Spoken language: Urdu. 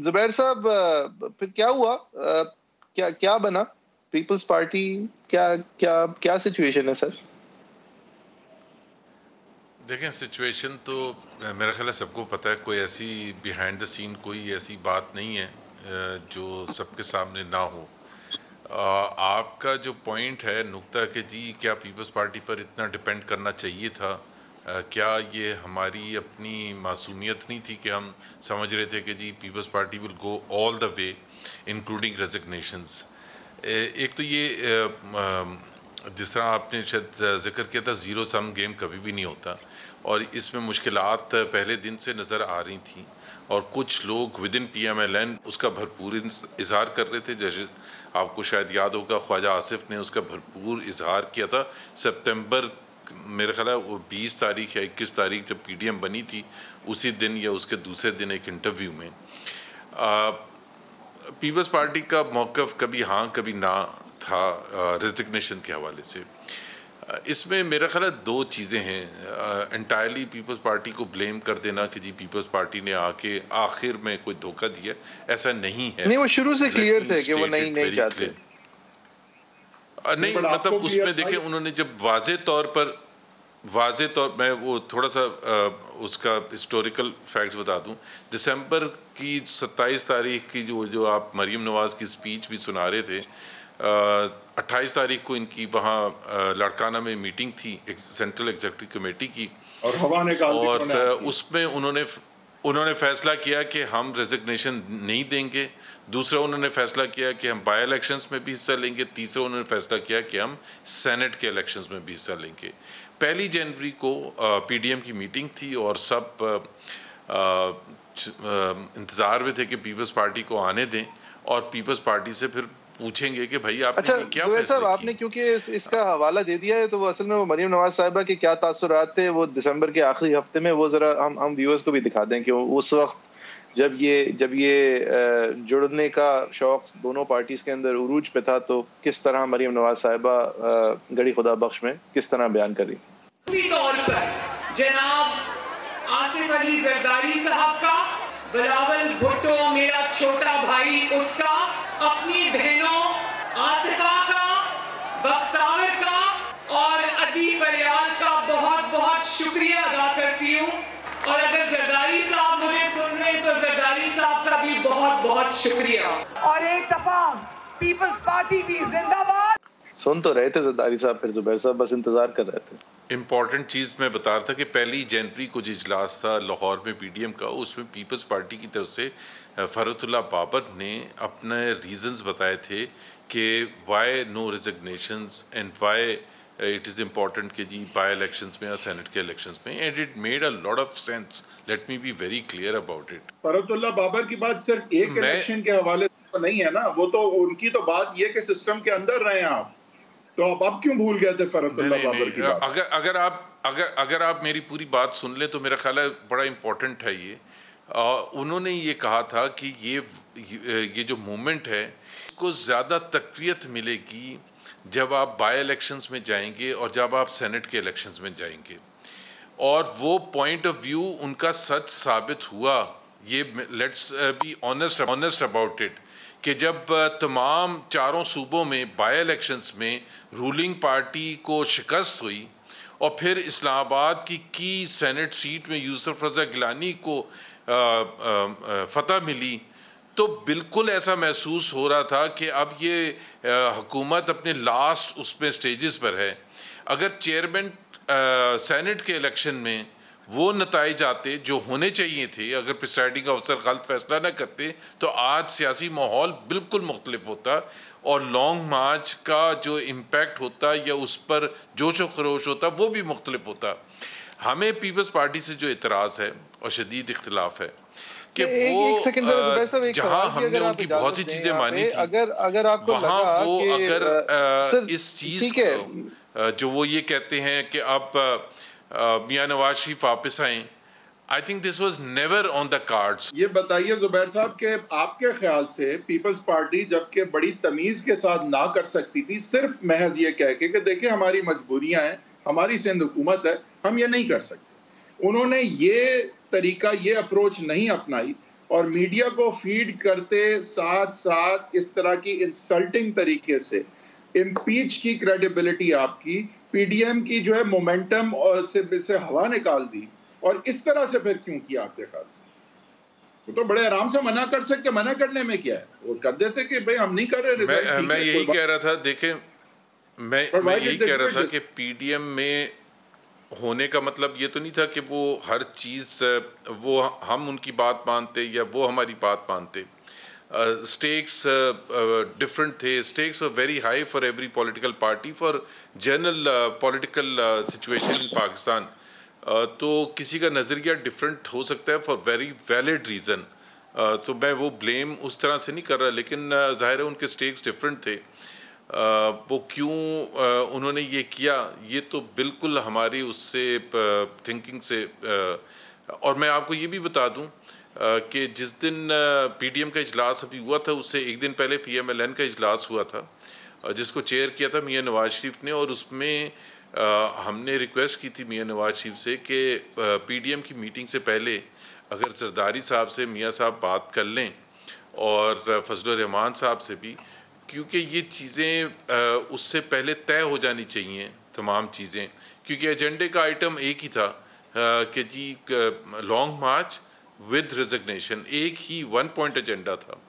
زبیر صاحب پھر کیا ہوا؟ کیا بنا پیپلز پارٹی؟ کیا سچویشن ہے سر؟ دیکھیں سچویشن تو میرا خیال ہے سب کو پتہ ہے، کوئی ایسی بیہائنڈ دا سین کوئی ایسی بات نہیں ہے جو سب کے سامنے نہ ہو۔ آپ کا جو پوائنٹ ہے نقطہ کہ جی کیا پیپلز پارٹی پر اتنا ڈیپینڈ کرنا چاہیے تھا، کیا یہ ہماری اپنی معصومیت نہیں تھی کہ ہم سمجھ رہے تھے کہ جی پیپلز پارٹی ول گو آل دا وے انکلوڈنگ ریزگنیشنز۔ ایک تو یہ جس طرح آپ نے شاید ذکر کیا تھا، زیرو سم گیم کبھی بھی نہیں ہوتا، اور اس میں مشکلات پہلے دن سے نظر آ رہی تھیں، اور کچھ لوگ within P M L N اس کا بھرپور اظہار کر رہے تھے۔ جیسے آپ کو شاید یاد ہوگا خواجہ آصف نے اس کا بھرپور اظہار کیا تھا سپتمبر، میرے خیال ہے وہ 20 تاریخ یا 21 تاریخ جب پی ڈی ایم بنی تھی، اسی دن یا اس کے دوسرے دن ایک انٹرویو میں پیپلز پارٹی کا موقف کبھی ہاں کبھی نہ تھا ریزگنیشن کے حوالے سے۔ اس میں میرا خیال ہے دو چیزیں ہیں۔ انٹائرلی پیپلز پارٹی کو بلیم کر دینا کہ جی پیپلز پارٹی نے آ کے آخر میں کوئی دھوکہ دیا، ایسا نہیں ہے۔ نہیں، وہ شروع سے کلیئر تھے کہ وہ نہیں چاہتے۔ نہیں مطلب اس میں دیکھیں انہوں نے جب واضح طور میں وہ تھوڑا سا اس کا ہسٹوریکل فیکٹس بتا دوں، دسمبر کی 27 تاریخ کی جو آپ مریم نواز کی سپیچ بھی سنا رہے تھے، 28 تاریخ کو ان کی وہاں لاڑکانہ میں میٹنگ تھی سینٹرل ایگزیکٹو کمیٹی کی، اور اس میں انہوں نے فیصلہ کیا کہ ہم ریزگنیشن نہیں دیں گے۔ دوسرا انہوں نے فیصلہ کیا کہ ہم بائی الیکشنز میں بھی حصہ لیں گے۔ تیسرا انہوں نے فیصلہ کیا کہ ہم سینٹ کے الیکشنز میں بھی حصہ لیں گے۔ 1 جنوری کو پی ڈی ایم کی میٹنگ تھی، اور سب انتظار میں تھے کہ پیپلز پارٹی کو آنے دیں اور پیپلز پارٹی سے پھر پوچھیں گے کہ بھائی آپ نے کیا فیصلہ صاحب آپ نے کیونکہ اس کا حوالہ دے دیا ہے، تو وہ اصل میں وہ مریم نواز صاحبہ کے کیا تاثرات تھے وہ دسمبر کے آخری ہفتے میں، وہ ذرا ہم ویورز کو بھی دکھا دیں کہ اس وقت جب یہ جڑنے کا شوق دونوں پارٹیز کے اندر عروج پہ تھا، تو کس طرح مریم نواز صاحبہ گڑی خدا بخش میں کس طرح بیان کری۔ اسی طور پر جناب آصف علی زرداری صاحب کا، بلاول بھٹو میرا چھوٹا بھائی اس کا، اپنی بہنوں آصفہ کا، بختاور کا اور عدی فریال کا بہت بہت شکریہ ادا کرتی ہوں، اور اگر زرداری صاحب مجھے سن رہے ہیں تو زرداری صاحب کا بھی بہت بہت شکریہ۔ اور ایک دفعہ پیپلز پارٹی بھی زندہ باد۔ سن تو رہے تھے زرداری صاحب، پھر زبیر صاحب بس انتظار کر رہے تھے۔ امپورٹنٹ چیز میں بتا رہا تھا کہ 1 جنوری کو جو اجلاس تھا لاہور میں پی ڈی ایم کا، اس میں پیپلز پارٹی کی طرف سے فرحت اللہ بابر نے اپنے ریزنز بتائے تھے کہ why no recognitions and why it is important کہ جی بائی الیکشنز میں اور سینٹ کے الیکشنز میں، and it made a lot of sense, let me be very clear about it. Farhatullah Babar کی بات صرف ایک الیکشن کے حوالے سے نہیں ہے نا، وہ تو ان کی تو بات یہ کہ سسٹم کے اندر رہے آپ، تو اب کیوں بھول گئے تھے فرحت اللہ بابر کی بات؟ اگر آپ میری پوری بات سن لیں تو میرا خیال ہے بڑا امپورٹنٹ ہے یہ۔ انہوں نے یہ کہا تھا کہ یہ جو موومنٹ ہے اس کو زیادہ تقویت ملے گی جب آپ بائی الیکشنز میں جائیں گے اور جب آپ سینٹ کے الیکشنز میں جائیں گے، اور وہ پوائنٹ آف ویو ان کا سچ ثابت ہوا۔ یہ let's be honest about it کہ جب تمام چاروں صوبوں میں بائی الیکشنز میں رولنگ پارٹی کو شکست ہوئی، اور پھر اسلام آباد کی سینٹ سیٹ میں یوسف رضا گیلانی کو فتح ملی، تو بالکل ایسا محسوس ہو رہا تھا کہ اب یہ حکومت اپنے لاسٹ اس میں سٹیجز پر ہے۔ اگر چیئرمین سینٹ کے الیکشن میں وہ نتائج آتے جو ہونے چاہیے تھے، اگر پریسائڈنگ افسر غلط فیصلہ نہ کرتے، تو آج سیاسی ماحول بالکل مختلف ہوتا، اور لانگ مارچ کا جو امپیکٹ ہوتا یا اس پر جوش و خروش ہوتا وہ بھی مختلف ہوتا۔ ہمیں پیپلز پارٹی سے جو اعتراض ہے اور شدید اختلاف ہے کہ وہ جہاں ہم نے ان کی بہت سی چیزیں مانی تھی، وہاں وہ اگر اس چیز کو جو وہ یہ کہتے ہیں کہ اب میاں نواز شریف واپس آئیں، I think this was never on the cards۔ یہ بتائیے زبیر صاحب کہ آپ کے خیال سے پیپلز پارٹی جبکہ بڑی تمیز کے ساتھ نہ کر سکتی تھی، صرف محض یہ کہہ کے کہ دیکھیں ہماری مجبوریاں ہیں، ہماری سندھ حکومت ہے، ہم یہ نہیں کر سکتے، انہوں نے یہ طریقہ، یہ اپروچ نہیں اپنائی، اور میڈیا کو فیڈ کرتے ساتھ ساتھ اس طرح کی انسلٹنگ طریقے سے امپیچ کی کریڈیبلٹی آپ کی پی ڈی ایم کی جو ہے مومنٹم سے ہوا نکال دی. اور اس طرح سے پھر کیوں کیا آپ کے خیال سے؟ وہ تو بڑے آرام سے منع کر سکتے، منع کرنے میں کیا ہے، وہ کر دیتے کہ بھئی ہم نہیں کر رہے. میں یہی کہہ رہا تھا، دیکھیں میں یہی کہہ رہا تھا کہ پی ڈی ایم میں ہونے کا مطلب یہ تو نہیں تھا کہ وہ ہر چیز وہ ہم ان کی بات مانتے یا وہ ہماری بات مانتے. stakes different تھے. stakes were very high for every political party for general political situation in Pakistan. تو کسی کا نظریہ ڈفرینٹ ہو سکتا ہے فار ویری ویلڈ ریزن. تو میں وہ بلیم اس طرح سے نہیں کر رہا، لیکن ظاہر ہے ان کے سٹیکس ڈفرینٹ تھے. وہ کیوں انہوں نے یہ کیا، یہ تو بالکل ہماری اس سے تھنکنگ سے. اور میں آپ کو یہ بھی بتا دوں کہ جس دن پی ڈی ایم کا اجلاس ابھی ہوا تھا، اس سے ایک دن پہلے پی ایم ایل این کا اجلاس ہوا تھا جس کو چیئر کیا تھا میاں نواز شریف نے. اور اس میں ہم نے ریکویسٹ کی تھی میاں نواز شریف سے کہ پی ڈی ایم کی میٹنگ سے پہلے اگر زرداری صاحب سے میاں صاحب بات کر لیں اور فضل الرحمان صاحب سے بھی، کیونکہ یہ چیزیں اس سے پہلے طے ہو جانی چاہیے تمام چیزیں. کیونکہ ایجنڈے کا آئٹم ایک ہی تھا کہ جی لانگ مارچ ود ریزگنیشن، ایک ہی 1 پوائنٹ ایجنڈا تھا.